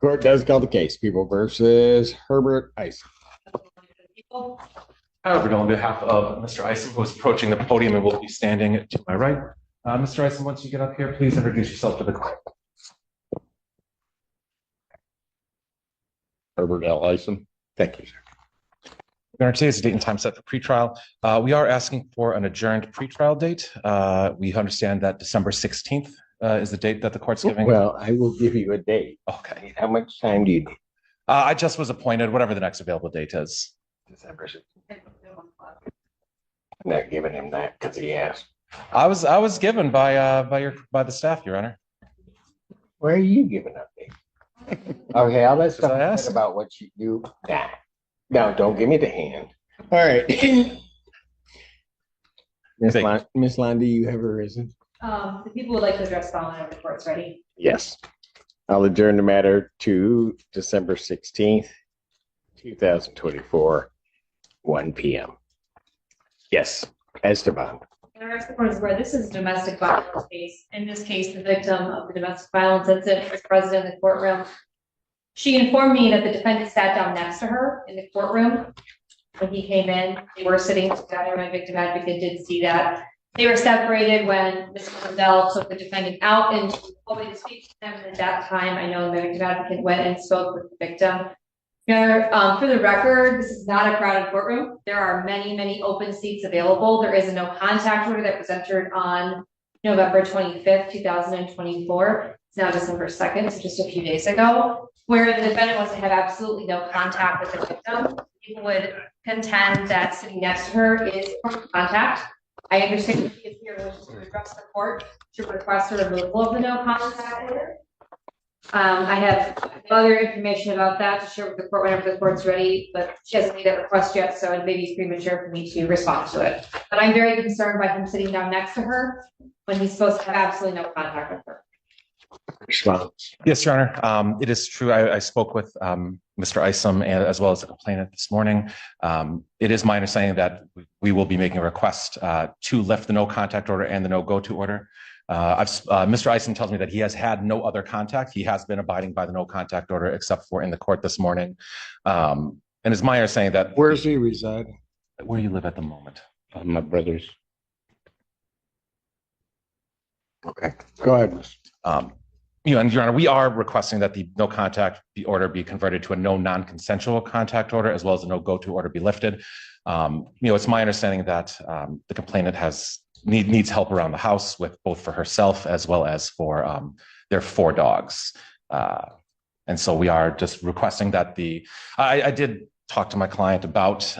Court does call the case. People versus Herbert Ice. However, on behalf of Mr. Isom, who is approaching the podium and will be standing to my right. Mr. Isom, once you get up here, please introduce yourself to the court. Herbert L. Isom. Thank you, sir. Today is the date and time set for pretrial. We are asking for an adjourned pretrial date. We understand that December 16th is the date that the court's giving. Well, I will give you a date. Okay. How much time do you need? I just was appointed, whatever the next available date is. December 16th. I'm not giving him that because he asked. I was given by the staff, Your Honor. Why are you giving up dates? Okay, all that stuff I asked? about what you do. Nah. No, don't give me the hand. All right. Miss Londa, you have arisen? The people would like to address following if the court's ready. Yes. I'll adjourn the matter to December 16th, 2024, 1 p.m. Yes, Esteban. The court is where this is a domestic violence case. In this case, the victim of the domestic violence incident was present in the courtroom. She informed me that the defendant sat down next to her in the courtroom when he came in. They were sitting together. My victim advocate did see that. They were separated when Mr. Lindell took the defendant out and told me to speak to them. And at that time, I know the victim advocate went and spoke with the victim. For the record, this is not a crowded courtroom. There are many, many open seats available. There is a no contact order that was entered on November 25th, 2024. It's now December 2nd, so just a few days ago, where the defendant wants to have absolutely no contact with the victim. People would contend that sitting next to her is contact. I understand that she is here wishes to address the court to request a removal of the no contact order. I have other information about that to share with the court whenever the court's ready, but she hasn't made that request yet, so it may be premature for me to respond to it. But I'm very concerned by him sitting down next to her when he's supposed to have absolutely no contact with her. Response. Yes, Your Honor. It is true. I spoke with Mr. Isom as well as the complainant this morning. It is my understanding that we will be making a request to lift the no contact order and the no go-to order. Mr. Isom tells me that he has had no other contact. He has been abiding by the no contact order except for in the court this morning. And it's my understanding that— Where does he reside? Where you live at the moment? My brother's. Okay, go ahead. And Your Honor, we are requesting that the no contact order be converted to a no non-consensual contact order, as well as a no go-to order be lifted. It's my understanding that the complainant needs help around the house with both for herself as well as for their 4 dogs. And so we are just requesting that I did talk to my client about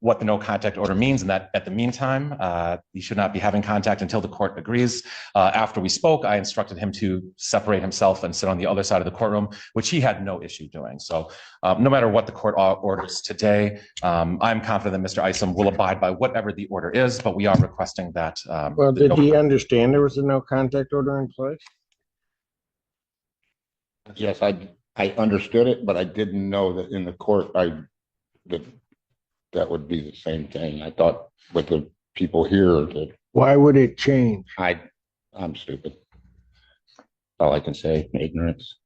what the no contact order means, and that at the meantime, he should not be having contact until the court agrees. After we spoke, I instructed him to separate himself and sit on the other side of the courtroom, which he had no issue doing. So no matter what the court orders today, I'm confident that Mr. Isom will abide by whatever the order is, but we are requesting that. Well, did he understand there was a no contact order in place? Yes, I understood it, but I didn't know that in the court that would be the same thing. I thought with the people here that Why would it change? I'm stupid. All I can say, ignorance.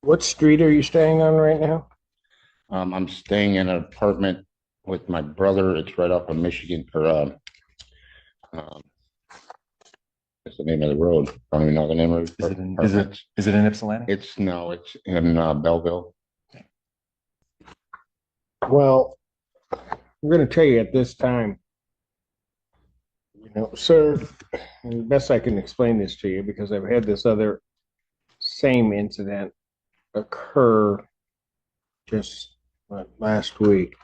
What street are you staying on right now? I'm staying in an apartment with my brother. It's right off of Michigan. What's the name of the road? I don't even know the name of it. Is it in Ypsilanti? It's in Belleville. Well, I'm going to tell you at this time, sir, the best I can explain this to you, because I've had this other same incident occur just last week.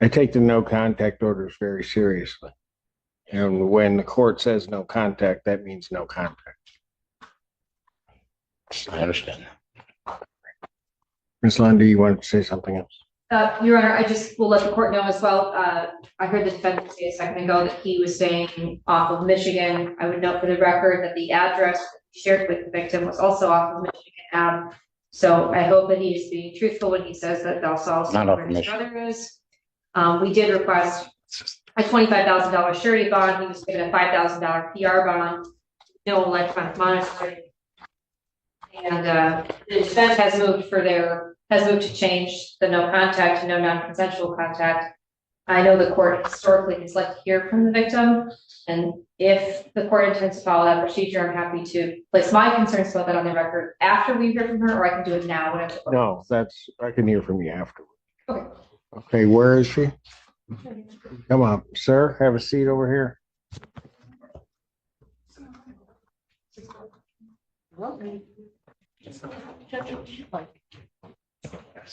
I take the no contact orders very seriously. And when the court says no contact, that means no contact. I understand. Ms. Lundy, you wanted to say something else? Your Honor, I just will let the court know as well. I heard the defendant say a second ago that he was staying off of Michigan. I would note for the record that the address shared with the victim was also off of Michigan Ave. So I hope that he is being truthful when he says that that's also Not off where his Michigan. brother is. We did request a $25,000 surety bond. He was given a $5,000 PR bond, no electronic monitoring. And the defense has moved to change the no contact to no non-consensual contact. I know the court historically has liked to hear from the victim, and if the court intends to follow that procedure, I'm happy to place my concerns about that on the record after we hear from her, or I can do it now, whatever. No, I can hear from you afterward. Okay. Okay, where is she? Come on, sir, have a seat over here.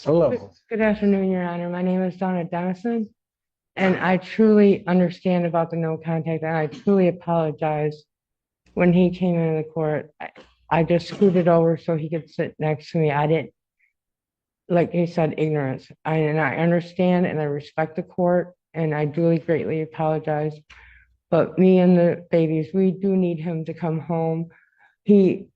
Hello. Good afternoon, Your Honor. My name is Donna Dennison, and I truly understand about the no contact, and I truly apologize. When he came into the court, I just scooted over so he could sit next to me. I didn't, like he said, ignorance. And I understand and I respect the court, and I truly greatly apologize. But me and the babies, we do need him to come home. He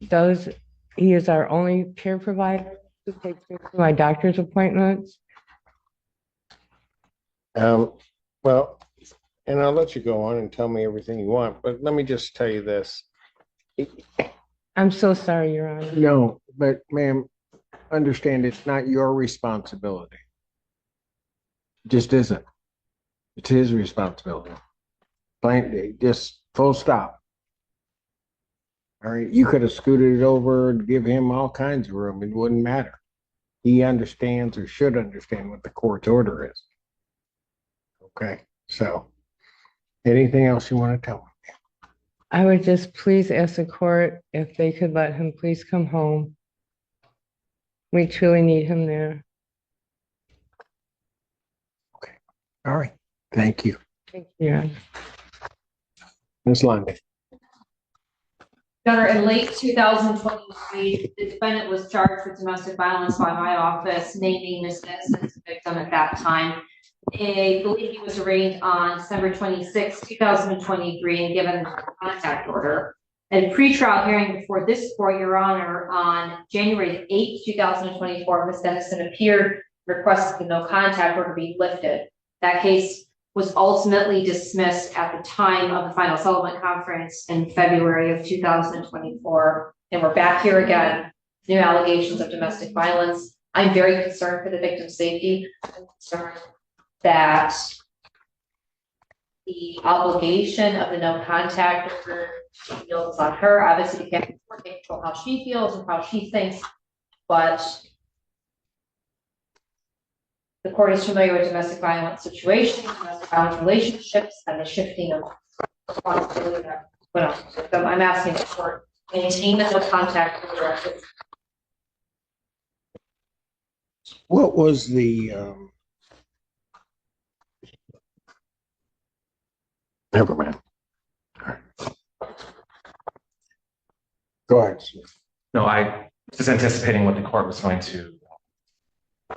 is our only care provider who takes me to my doctor's appointments. Well, and I'll let you go on and tell me everything you want, but let me just tell you this. I'm so sorry, Your Honor. No, but ma'am, understand it's not your responsibility. It just isn't. It's his responsibility. Plain, just full stop. All right, you could have scooted it over and give him all kinds of room. It wouldn't matter. He understands or should understand what the court's order is. Okay, so anything else you want to tell me? I would just please ask the court if they could let him please come home. We truly need him there. Okay, all right. Thank you. Thank you, Your Honor. Ms. Lundy. Your Honor, in late 2023, the defendant was charged with domestic violence by my office, naming Ms. Dennis as a victim at that time. I believe he was arraigned on December 26, 2023, and given a contact order. At a pretrial hearing before this court, Your Honor, on January 8, 2024, Ms. Dennison appeared, requested the no contact order be lifted. That case was ultimately dismissed at the time of the final settlement conference in February of 2024. And we're back here again, new allegations of domestic violence. I'm very concerned for the victim's safety. I'm concerned that the obligation of the no contact order feels on her. Obviously, we can't control how she feels and how she thinks, but the court is familiar with domestic violence situations, domestic violence relationships, and the shifting of responsibility that put on the victim. I'm asking the court to maintain the no contact order. What was the never mind. Go ahead. No, I was anticipating what the court was going to,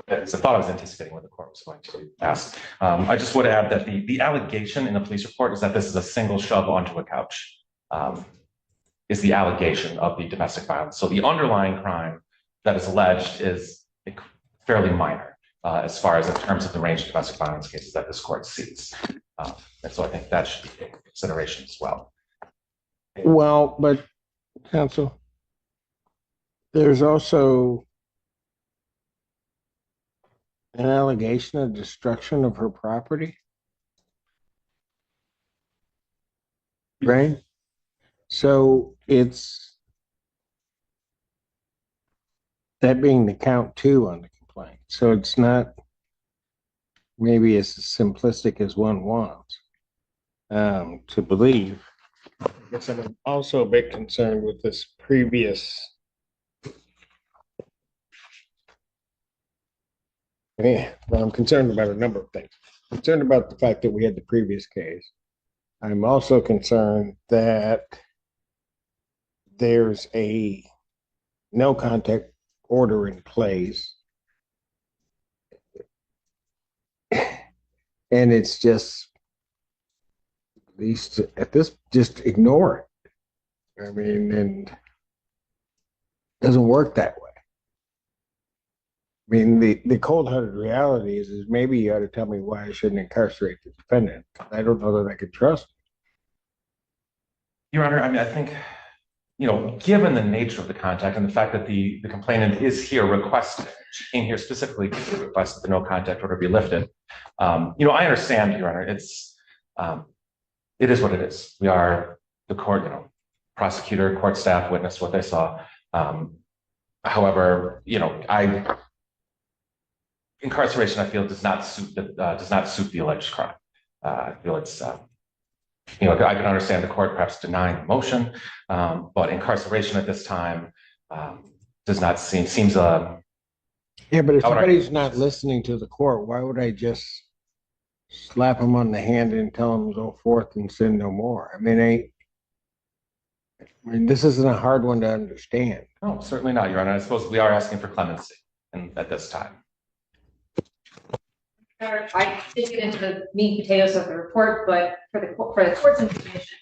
I thought I was anticipating what the court was going to ask. I just would add that the allegation in the police report is that this is a single shove onto a couch, is the allegation of the domestic violence. So the underlying crime that is alleged is fairly minor as far as in terms of the range of domestic violence cases that this court sees. And so I think that should be taken into consideration as well. Well, but counsel, there's also an allegation of destruction of her property, right? So it's that being the count two on the complaint. So it's not maybe as simplistic as one wants to believe. I guess I'm also a bit concerned with this previous. Yeah, well, I'm concerned about a number of things. I'm concerned about the fact that we had the previous case. I'm also concerned that there's a no contact order in place. And it's just, these at this, just ignore it. I mean, and it doesn't work that way. mean, the cold-hearted reality is maybe you ought to tell me why I shouldn't incarcerate the defendant. I don't know that I can trust. Your Honor, I mean, I think, given the nature of the contact and the fact that the complainant is here requesting, she came here specifically to request that the no contact order be lifted. I understand, Your Honor, it is what it is. We are the court, prosecutor, court staff witnessed what they saw. However, incarceration, I feel, does not suit the alleged crime. I feel it's, I can understand the court perhaps denying the motion, but incarceration at this time does not seems Yeah, but if somebody's not listening to the court, why would I just slap them on the hand and tell them to go forth and sin no more? I mean, this isn't a hard one to understand. no, certainly not, Your Honor. I suppose we are asking for clemency at this time. I did get into the meat and potatoes of the report, but for the court's information,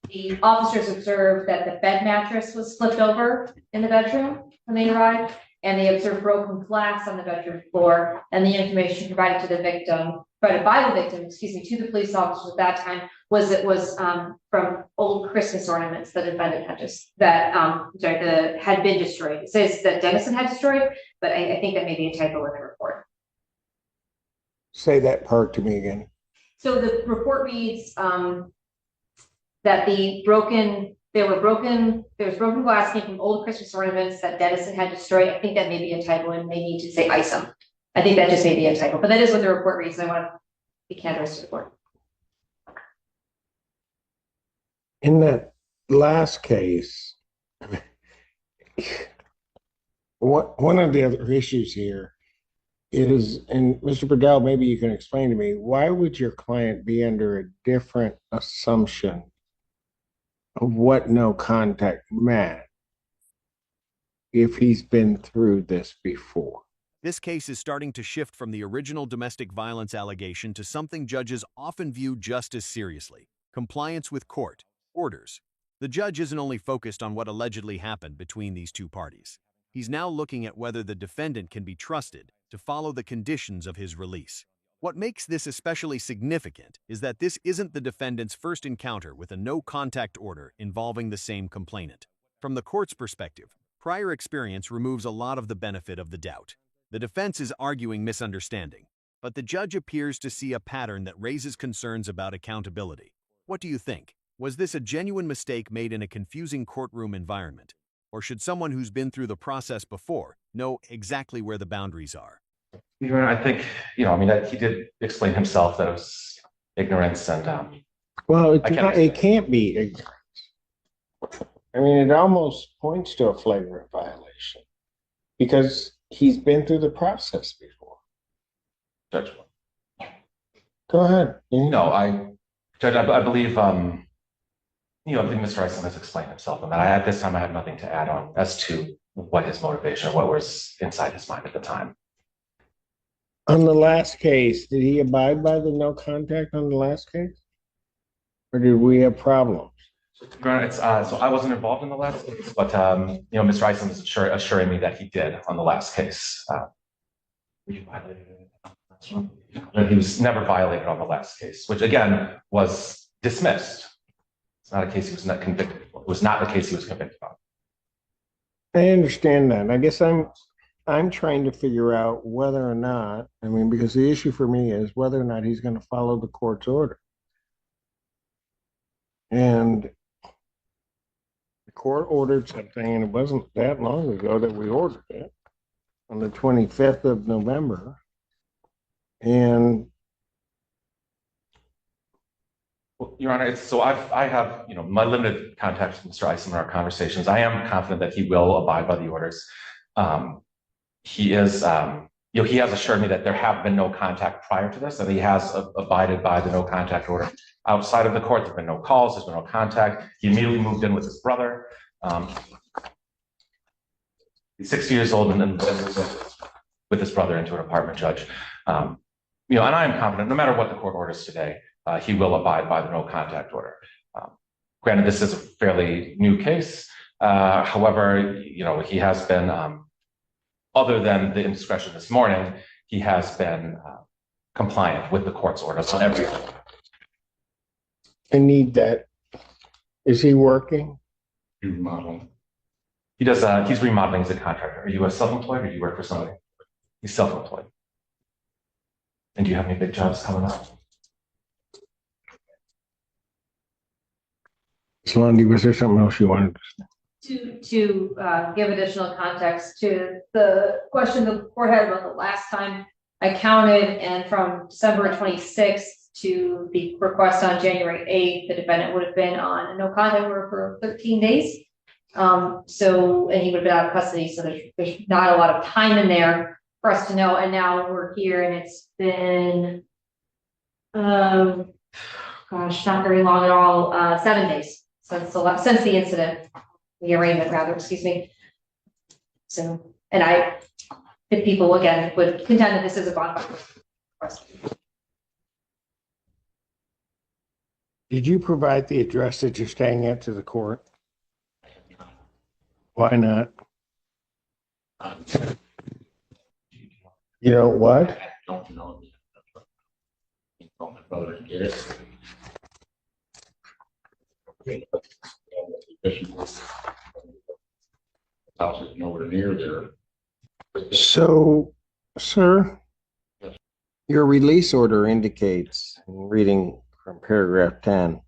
the officers observed that the bed mattress was flipped over in the bedroom when they arrived, and they observed broken glass on the bedroom floor, and the information provided by the victim, to the police officers at that time was from old Christmas ornaments that the defendant that had been destroyed. It says that Dennison had destroyed, but I think that may be a typo in the report. Say that part to me again. So the report reads that there was broken glass came from old Christmas ornaments that Dennison had destroyed. I think that may be a typo and may need to say Isom. I think that just may be a typo, but that is what the report reads. And I want to be candid to the court. In that last case, one of the other issues here is, and Mr. Burdell, maybe you can explain to me, why would your client be under a different assumption of what no contact meant if he's been through this before? This case is starting to shift from the original domestic violence allegation to something judges often view just as seriously: compliance with court orders. The judge isn't only focused on what allegedly happened between these two parties. He's now looking at whether the defendant can be trusted to follow the conditions of his release. What makes this especially significant is that this isn't the defendant's first encounter with a no-contact order involving the same complainant. From the court's perspective, prior experience removes a lot of the benefit of the doubt. The defense is arguing misunderstanding, but the judge appears to see a pattern that raises concerns about accountability. What do you think? Was this a genuine mistake made in a confusing courtroom environment? Or should someone who's been through the process before know exactly where the boundaries are? I think, that he did explain himself that it was ignorance and well, it can't be ignorance. I mean, it almost points to a flagrant violation because he's been through the process before. Judge. Go ahead. Judge, I believe, I think Mr. Isom has explained himself, and at this time I have nothing to add on as to what his motivation, what was inside his mind at the time. On the last case, did he abide by the no contact on the last case? Or did we have problems? So I wasn't involved in the last case, but Mr. Isom is assuring me that he did on the last case. He was never violated on the last case, which again was dismissed. It's not a case he was not convicted for. It was not the case he was convicted on. I understand that. I guess I'm trying to figure out whether or not, because the issue for me is whether or not he's going to follow the court's order. And the court ordered something, and it wasn't that long ago that we ordered it, on the 25th of November. And well, Your Honor, I have my limited contact with Mr. Isom in our conversations. I am confident that he will abide by the orders. He is, he has assured me that there have been no contact prior to this, and he has abided by the no contact order. Outside of the court, there have been no calls, there's been no contact. He immediately moved in with his brother. He's 60 years old and then with his brother into an apartment, Judge. And I am confident, no matter what the court orders today, he will abide by the no contact order. Granted, this is a fairly new case. However, he has been other than the indiscretion this morning, he has been compliant with the court's orders on everything. I need that. Is he working? Remodeling. He does, he's remodeling as a contractor. Are you a self-employed or do you work for somebody? He's self-employed. And do you have any big jobs coming up? Lundy, was there something else you wanted to say? To give additional context to the question the court had about the last time I counted, and from December 26th to the request on January 8th, the defendant would have been on a no contact order for 13 days. So, and he would have been out of custody. So there's not a lot of time in there for us to know. And now we're here and it's been, gosh, not very long at all, 7 days since the incident, the arraignment rather, excuse me. So, and if people again would contend that this is a bond request. Did you provide the address that you're staying at to the court? Why not? You know what? I don't know. I told my brother to get it. House is nowhere near there. So, sir, your release order indicates, reading from paragraph 10,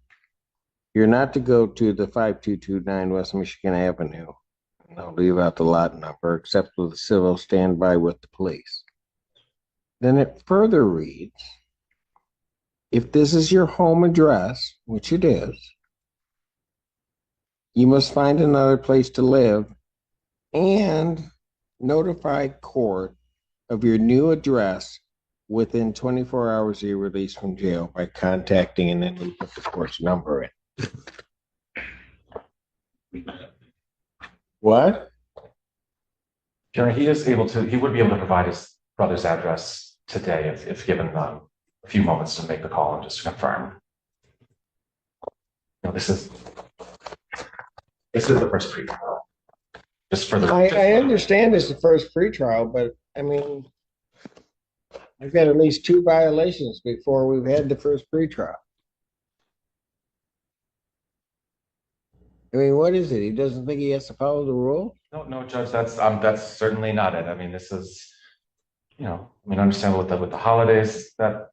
you're not to go to the 5229 West Michigan Avenue. I'll leave out the lot number except with a civil standby with the police. Then it further reads, if this is your home address, which it is, you must find another place to live and notify court of your new address within 24 hours of your release from jail by contacting, and then we put the court's number in. What? Jerry, he would be able to provide his brother's address today if given a few moments to make the call and just confirm. No, this is the first pre-trial. Just for the. I understand it's the first pretrial, but I mean, I've got at least 2 violations before we've had the first pretrial. I mean, what is it? He doesn't think he has to follow the rule? No, Judge, that's certainly not it. I mean, this is, understand with the holidays that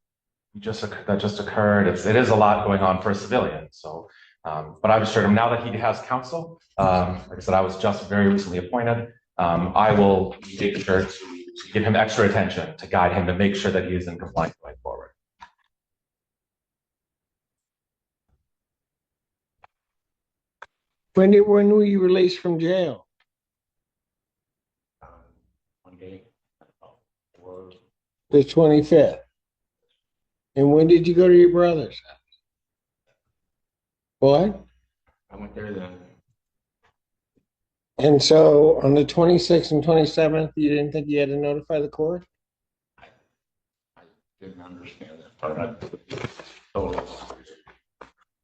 just occurred. It is a lot going on for a civilian. So, but I've assured him now that he has counsel. Like I said, I was just very recently appointed. I will make sure to give him extra attention to guide him to make sure that he is in compliance going forward. When were you released from jail? One day. The 25th. And when did you go to your brother's house? What? I went there then. And so on the 26th and 27th, you didn't think you had to notify the court? I didn't understand that part.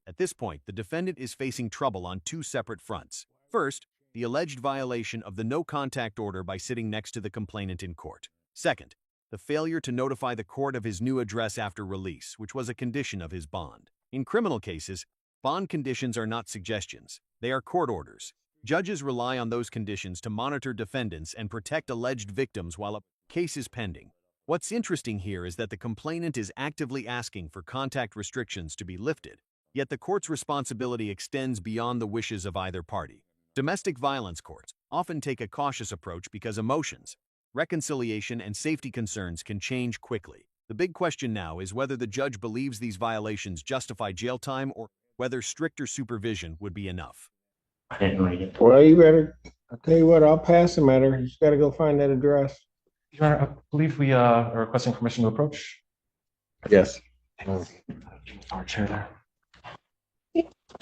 At this point, the defendant is facing trouble on 2 separate fronts. First, the alleged violation of the no-contact order by sitting next to the complainant in court. Second, the failure to notify the court of his new address after release, which was a condition of his bond. In criminal cases, bond conditions are not suggestions. They are court orders. Judges rely on those conditions to monitor defendants and protect alleged victims while a case is pending. What's interesting here is that the complainant is actively asking for contact restrictions to be lifted, yet the court's responsibility extends beyond the wishes of either party. Domestic violence courts often take a cautious approach because emotions, reconciliation, and safety concerns can change quickly. The big question now is whether the judge believes these violations justify jail time or whether stricter supervision would be enough. I didn't read it. Well, you better, I'll tell you what, I'll pass the matter. You just got to go find that address. Your Honor, I believe we are requesting permission to approach. Yes. Our chair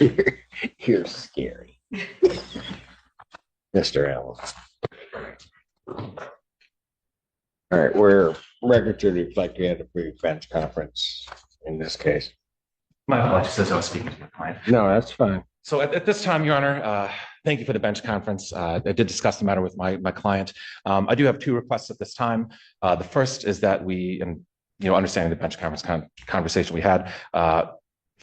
there. You're scary. Mr. Allen. All right, we're record to reflect we had a pre-bench conference in this case. My apologies, as I was speaking to your client. No, that's fine. So at this time, Your Honor, Thank you for the bench conference. I did discuss the matter with my client. I do have two requests at this time. The first is that we, and understanding the bench conference conversation we had,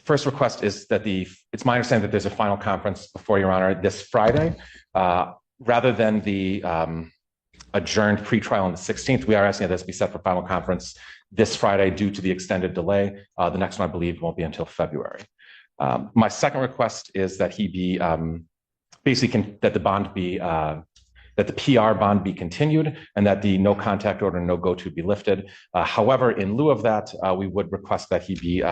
first request is that it's my understanding that there's a final conference before Your Honor this Friday. Rather than the adjourned pretrial on the 16th, we are asking that this be set for final conference this Friday due to the extended delay. The next one, I believe, won't be until February. My second request is that he be that the bond be that the PR bond be continued and that the no contact order, no go to be lifted. However, in lieu of that, we would request that he be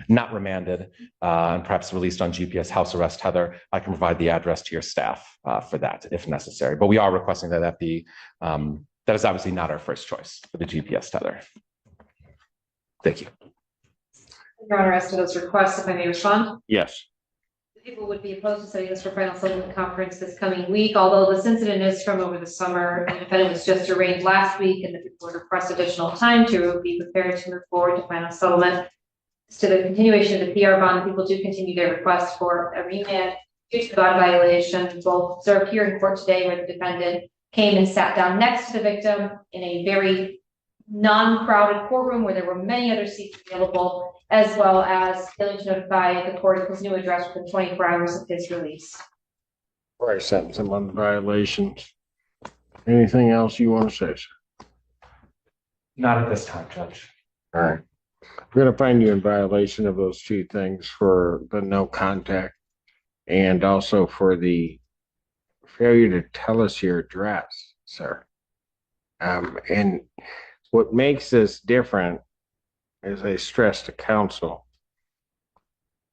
not remanded and perhaps released on GPS house arrest. Heather, I can provide the address to your staff for that if necessary. But we are requesting that be that is obviously not our first choice for the GPS tether. Thank you. Your Honor, as to those requests, if I may respond. Yes. The people would be opposed to setting this for final settlement conference this coming week, although this incident is from over the summer. The defendant was just arraigned last week, and the people would request additional time to be prepared to move forward to final settlement. As to the continuation of the PR bond, people do continue their request for a remand due to the bond violation. Both observed here in court today, where the defendant came and sat down next to the victim in a very non-crowded courtroom where there were many other seats available, as well as failing to notify the court of his new address within 24 hours of his release. Or I sentence him on the violations. Anything else you want to say, sir? Not at this time, Judge. All right. We're going to find you in violation of those two things for the no contact and also for the failure to tell us your address, sir. And what makes this different, as I stress to counsel,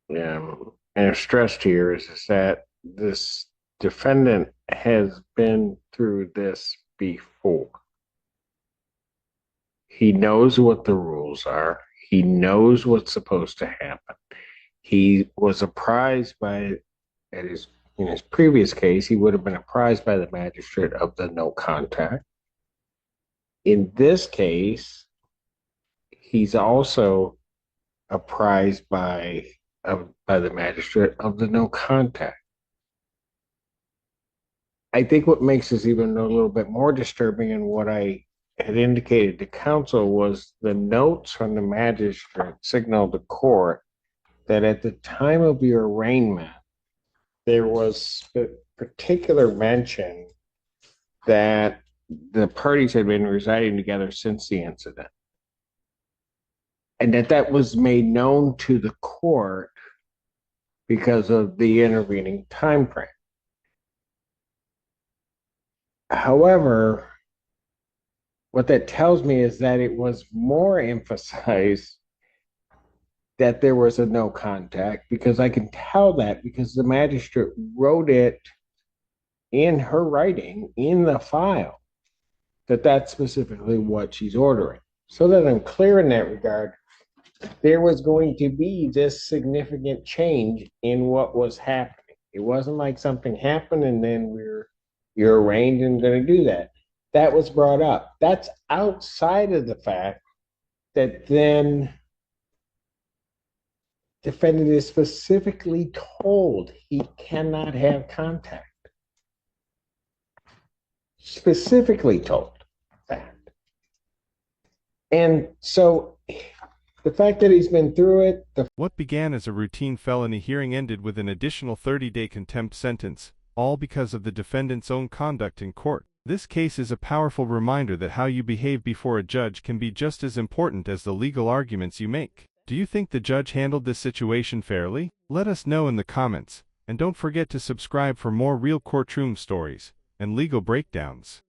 and I've stressed here, is that this defendant has been through this before. He knows what the rules are. He knows what's supposed to happen. He was apprised in his previous case, he would have been apprised by the magistrate of the no contact. In this case, he's also apprised by the magistrate of the no contact. I think what makes this even a little bit more disturbing, and what I had indicated to counsel, was the notes from the magistrate signaled to court that at the time of your arraignment, there was particular mention that the parties had been residing together since the incident, and that was made known to the court because of the intervening time frame. However, what that tells me is that it was more emphasized that there was a no contact, because I can tell that because the magistrate wrote it in her writing in the file that that's specifically what she's ordering. So that I'm clear in that regard, there was going to be this significant change in what was happening. It wasn't like something happened and then you're arraigned and going to do that. That was brought up. That's outside of the fact that then defendant is specifically told he cannot have contact. Specifically told that. And so the fact that he's been through it, What began as a routine felony hearing ended with an additional 30-day contempt sentence, all because of the defendant's own conduct in court. This case is a powerful reminder that how you behave before a judge can be just as important as the legal arguments you make. Do you think the judge handled this situation fairly? Let us know in the comments, and don't forget to subscribe for more real courtroom stories and legal breakdowns.